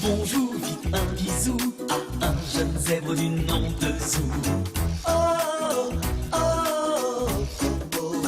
bonjour, vite un bisou à un jeune zèbre du nom de Zou. Oh, oh, oh, oh.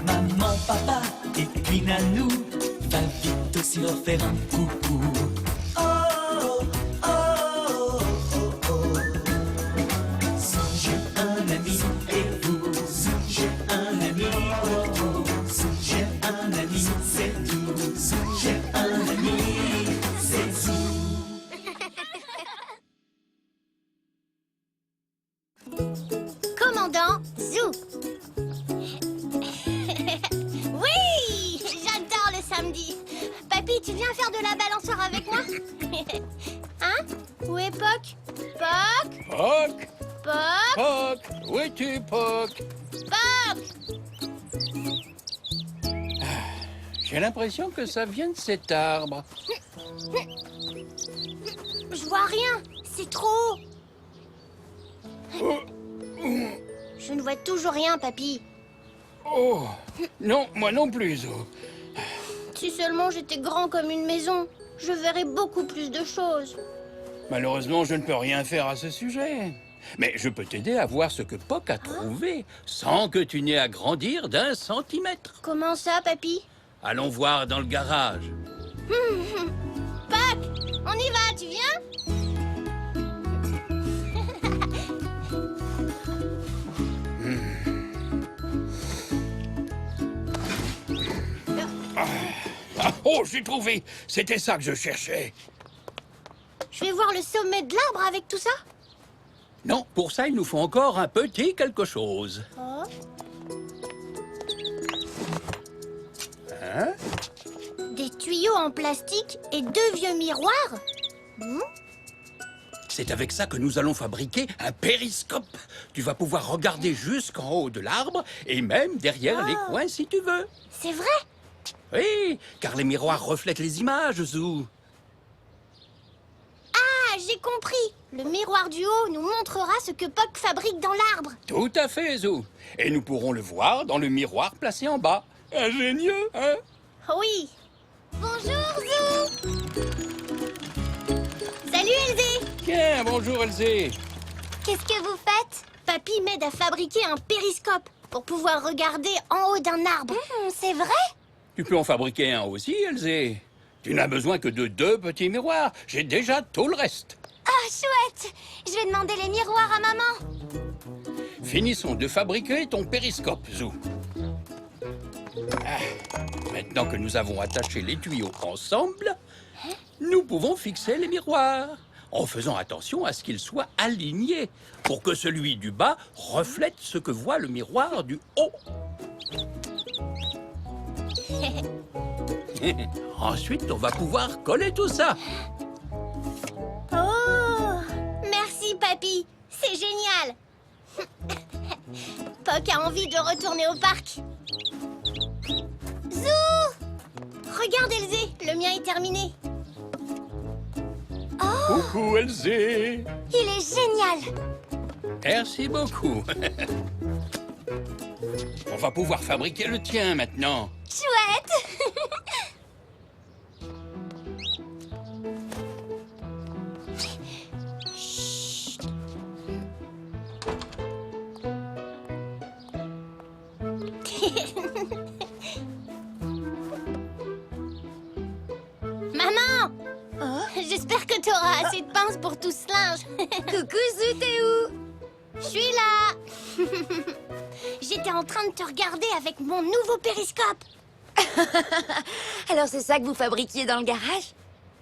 Maman, papa et puis Nanou, va vite aussi leur faire un coucou. Oh, oh, oh, oh, oh. Zou, j'ai un ami et vous, Zou, j'ai un ami pour vous. Zou, j'ai un ami, c'est tout. Zou, j'ai un ami, c'est Zou. Commandant Zou. Oui, j'adore le samedi. Papy, tu viens faire de la balançoire avec moi? Hein? Où est Poc? Poc? Poc, Poc? Poc, où es-tu, Poc? Poc? J'ai l'impression que ça vient de cet arbre. Je vois rien, c'est trop haut. Je ne vois toujours rien, papy. Oh, non, moi non plus, Zou. Si seulement j'étais grand comme une maison, je verrais beaucoup plus de choses. Malheureusement, je ne peux rien faire à ce sujet. Mais je peux t'aider à voir ce que Poc a trouvé, sans que tu n'aies à grandir d'1 centimètre. Comment ça, papy? Allons voir dans le garage. Poc, on y va, tu viens? Ah, oh, j'ai trouvé. C'était ça que je cherchais. Je vais voir le sommet de l'arbre avec tout ça. Non, pour ça, il nous faut encore un petit quelque chose. Oh. Hein? Des tuyaux en plastique et 2 vieux miroirs. C'est avec ça que nous allons fabriquer un périscope. Tu vas pouvoir regarder jusqu'en haut de l'arbre et même derrière les coins si tu veux. C'est vrai? Oui, car les miroirs reflètent les images, Zou. Ah, j'ai compris. Le miroir du haut nous montrera ce que Poc fabrique dans l'arbre. Tout à fait, Zou. Et nous pourrons le voir dans le miroir placé en bas. Ingénieux, hein? Oui. Bonjour, Zou. Salut, Elzé. Tiens, bonjour, Elzé. Qu'est-ce que vous faites? Papy m'aide à fabriquer un périscope pour pouvoir regarder en haut d'un arbre. C'est vrai? Tu peux en fabriquer un aussi, Elzé. Tu n'as besoin que de 2 petits miroirs. J'ai déjà tout le reste. Ah, chouette. Je vais demander les miroirs à maman. Finissons de fabriquer ton périscope, Zou. Ah, maintenant que nous avons attaché les tuyaux ensemble, nous pouvons fixer les miroirs, en faisant attention à ce qu'ils soient alignés, pour que celui du bas reflète ce que voit le miroir du haut. Ensuite, on va pouvoir coller tout ça. Oh, merci, papy. C'est génial. Poc a envie de retourner au parc. Zou! Regarde, Elzé, le mien est terminé. Oh, Coucou, Elzé. il est génial. Merci beaucoup. On va pouvoir fabriquer le tien maintenant. Chouette. Maman! J'espère que tu auras assez de pinces pour tout ce linge. Coucou, Zou, t'es où? Je suis là. J'étais en train de te regarder avec mon nouveau périscope. Alors c'est ça que vous fabriquiez dans le garage?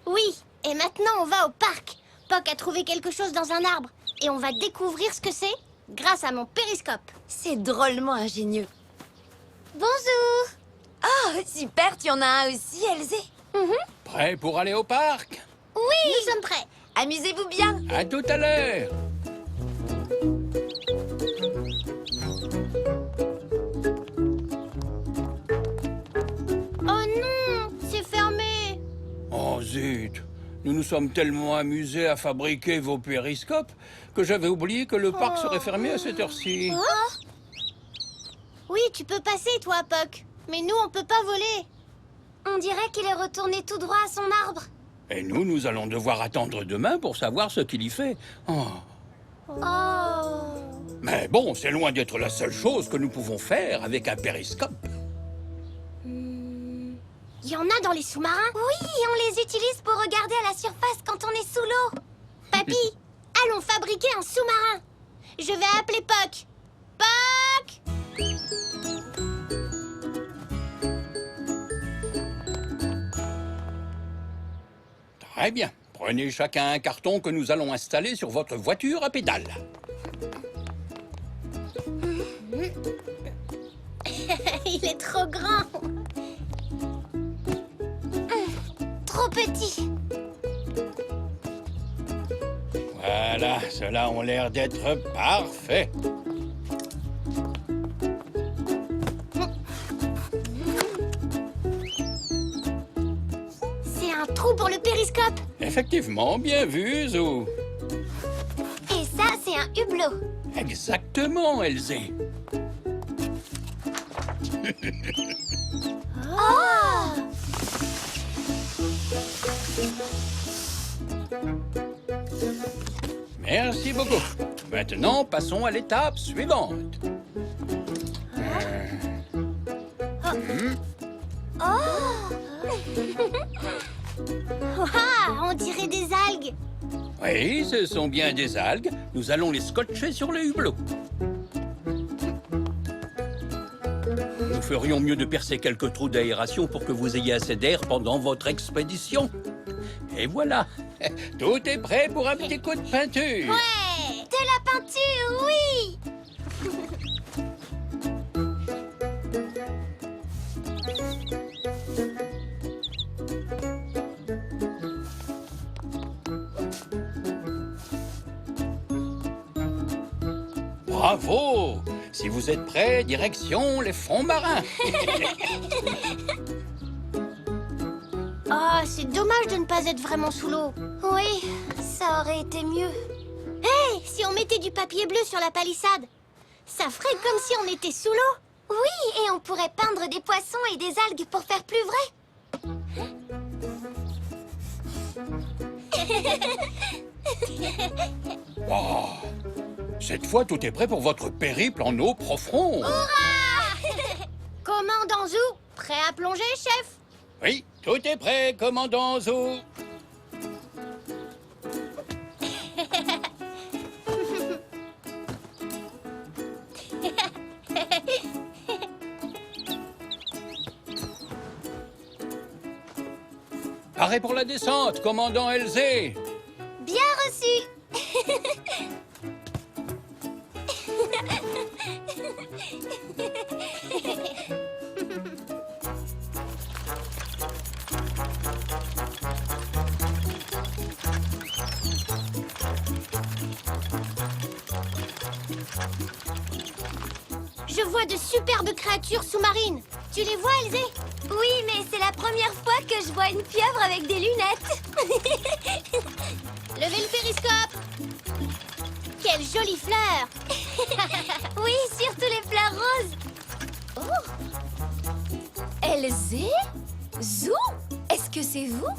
Oui, et maintenant on va au parc. Poc a trouvé quelque chose dans un arbre. Et on va découvrir ce que c'est grâce à mon périscope. C'est drôlement ingénieux. Bonjour. Oh, super, tu en as un aussi, Elzé? Prêt pour aller au parc? Oui, nous sommes prêts. Amusez-vous bien. À tout à l'heure. Oh non, c'est fermé. Oh zut! Nous nous sommes tellement amusés à fabriquer vos périscopes que j'avais oublié que le parc serait fermé à cette heure-ci. Oui, tu peux passer, toi, Poc. Mais nous, on peut pas voler. On dirait qu'il est retourné tout droit à son arbre. Et nous allons devoir attendre demain pour savoir ce qu'il y fait. Oh. Oh. Mais bon, c'est loin d'être la seule chose que nous pouvons faire avec un périscope. Il y en a dans les sous-marins? Oui, on les utilise pour regarder à la surface quand on est sous l'eau. Papy, allons fabriquer un sous-marin. Je vais appeler Puck. Puck! Très bien. Prenez chacun un carton que nous allons installer sur votre voiture à pédales. Il est trop grand. Trop petit. Voilà, ceux-là ont l'air d'être parfaits. C'est un trou pour le périscope. Effectivement, bien vu, Zou. Et ça, c'est un hublot. Exactement, Elzé. Oh! Merci beaucoup. Maintenant, passons à l'étape suivante. Waouh, on dirait des algues. Oui, ce sont bien des algues. Nous allons les scotcher sur le hublot. Nous ferions mieux de percer quelques trous d'aération pour que vous ayez assez d'air pendant votre expédition. Et voilà, tout est prêt pour un petit coup de peinture. Ouais, de la peinture, oui. Bravo! Si vous êtes prêts, direction les fonds marins. Oh, c'est dommage de ne pas être vraiment sous l'eau. Oui, ça aurait été mieux. Hé, si on mettait du papier bleu sur la palissade, ça ferait comme si on était sous l'eau. Oui, et on pourrait peindre des poissons et des algues pour faire plus vrai. Wow. Cette fois, tout est prêt pour votre périple en eau profonde. Commandant Zou, prêt à plonger, chef? Oui, tout est prêt, commandant Zou. Paré pour la descente, commandant Elzé. Bien reçu. Je vois de superbes créatures sous-marines. Tu les vois, Elzé? Oui, mais c'est la première fois que je vois une pieuvre avec des lunettes. Levez le périscope. Quelle jolie fleur. Oui, surtout les fleurs roses. Elzé? Zou? Est-ce que c'est vous?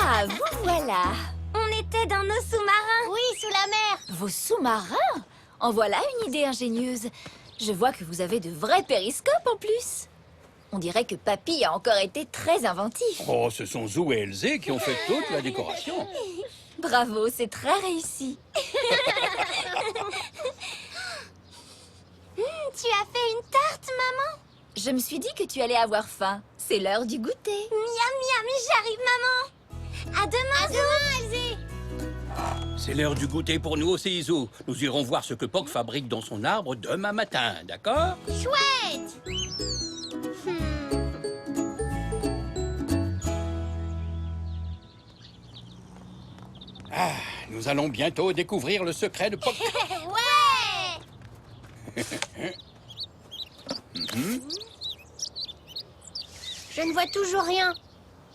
Ah, vous voilà! On était dans nos sous-marins. Oui, sous la mer. Vos sous-marins? En voilà une idée ingénieuse. Je vois que vous avez de vrais périscopes en plus. On dirait que Papy a encore été très inventif. Oh, ce sont Zou et Elzé qui ont fait toute la décoration. Bravo, c'est très réussi. Tu as fait une tarte, maman? Je me suis dit que tu allais avoir faim. C'est l'heure du goûter. Miam, miam, j'arrive, maman. À demain, Elzé. C'est l'heure du goûter pour nous aussi, Zou. Nous irons voir ce que Puck fabrique dans son arbre demain matin, d'accord? Chouette. Ah, nous allons bientôt découvrir le secret de Puck. Ouais. Je ne vois toujours rien,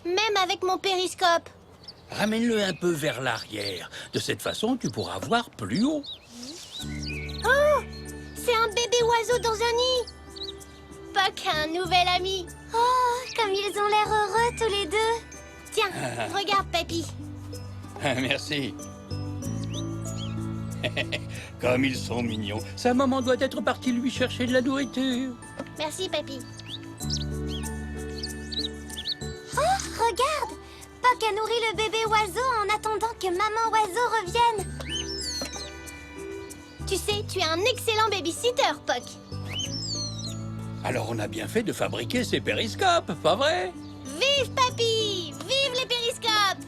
même avec mon périscope. Ramène-le un peu vers l'arrière. De cette façon, tu pourras voir plus haut. Oh, c'est un bébé oiseau dans un nid. Puck a un nouvel ami. Oh, comme ils ont l'air heureux tous les deux. Tiens, regarde, Papy. Merci. Comme ils sont mignons. Sa maman doit être partie lui chercher de la nourriture. Merci, Papy. Oh, regarde! Puck a nourri le bébé oiseau en attendant que maman oiseau revienne. Tu sais, tu es un excellent babysitter, Puck. Alors on a bien fait de fabriquer ces périscopes, pas vrai? Vive Papy! Vive les périscopes!